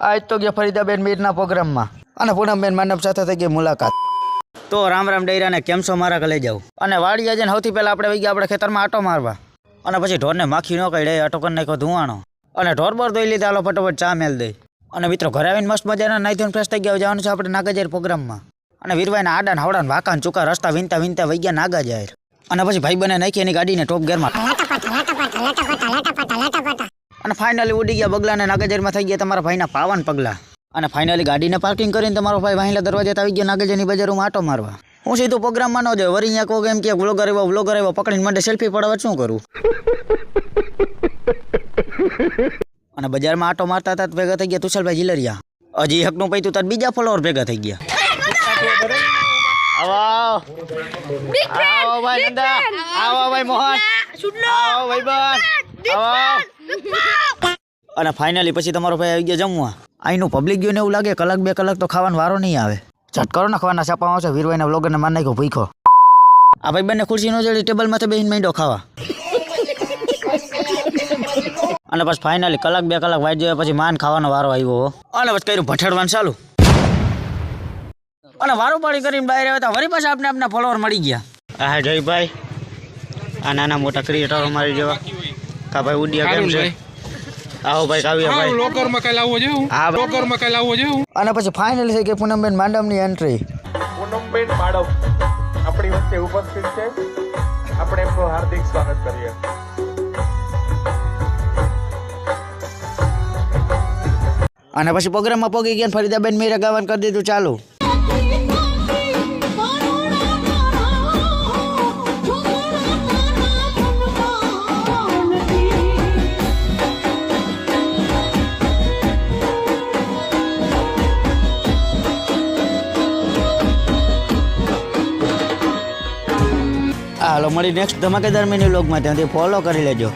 આજ તો ગયા ફરીદાબેન મીરના પ્રોગ્રામમાં અને પૂનમબેન માનવ સાથે થઈ ગઈ મુલાકાત. તો રામ રામ ડૈરાને કેમ છો મારા કલે જાવ અને વાડીએ જઈને સૌથી પહેલાં આપણે વહી ગયા આપણે ખેતરમાં આટો મારવા અને પછી ઢોરને માખી ન કાઢે આટો કરી નાખ્યો ધુવાણો અને ઢોર બોર ધોઈ લીધા હાલો ફટોફટ ચા મેલ દઈ અને મિત્રો ઘરે આવીને મસ્ત મજાના નાઈ ધોઈને ફ્રેશ થઈ ગયા જવાનું છે આપણે નાગાજાર પ્રોગ્રામમાં અને વીરભાઈના આડાને હાવડાને વાંકાને ચૂકા રસ્તા વિનતા વિનતા વહી ગયા નાગાજાર અને પછી ભાઈ બને નાખી એની ગાડીને ટોપ ગેરમાં અને ફાઇનલી ઉડી ગયા બગલાને નાગાજરમાં થઈ ગયા તમારા ભાઈના પાવન પગલા અને ફાઇનલી ગાડીને પાર્કિંગ કરીને તમારો ભાઈ વાહિલા દરવાજે આવી ગયા નાગાજરની બજારમાં આટો મારવા. હું સીધું પ્રોગ્રામમાં ન જાય વરી અહીંયા કહું એમ કે વ્લોગર આવ્યો પકડીને મને સેલ્ફી પડાવવા શું કરું અને બજારમાં આટો મારતા હતા ભેગા થઈ ગયા તુષારભાઈ જીલરિયા હજી હકનું પૈતું તાર બીજા ફોલોવર ભેગા થઈ ગયા. આવો ભાઈ નંદા, આવો ભાઈ મોહન, આવો ભાઈ બન, આવો. અને ફાઇનલી પછી તમારો ભાઈ આવી ગયા જમવા. અહીંનું પબ્લિક જોઈને એવું લાગે કલાક બે કલાક તો ખાવાનો વારો નહીં આવે. ઝટ કરો નાખવાના છાપામાં છે વીરભાઈના વ્લોગરને માર નાખ્યો ભૂખો. આ ભાઈ બંને ખુરશી નો જડી ટેબલમાંથી બેહીને માંડ્યો ખાવા અને પછી ફાઇનલી કલાક બે કલાક વાઈટ જોયા પછી માન ખાવાનો વારો આવ્યો અને પછી કર્યું ભઠાડવાનું ચાલુ અને વારું પાડી કરીને બહાર આવ્યા હતા વળી પાછા આપના ફોલોવર મળી ગયા. હા જયભાઈ આ નાના મોટા ક્રિએટરો મારી જેવા કા ભાઈ ઉડિયા કેમ છે? આવો ભાઈ કાવ્યા ભાઈ લોકરમાં કઈ લાવવો જોઈએ હા લોકરમાં કઈ લાવવો જોઈએ અને પછી ફાઇનલી થઈ ગઈ પૂનમબેન માંડવની એન્ટ્રી. પૂનમબેન માડવ આપણી વચ્ચે ઉપસ્થિત છે, આપણે એમનું હાર્દિક સ્વાગત કરીએ. અને પછી પ્રોગ્રામમાં પોગી ગયા ફરીદાબેન મીરા ગાવાનું કરી દીધું ચાલુ. હાલો મળી નેક્સ્ટ ધમાકેદાર મિની વ્લોગમાં ત્યાંથી ફોલો કરી લેજો.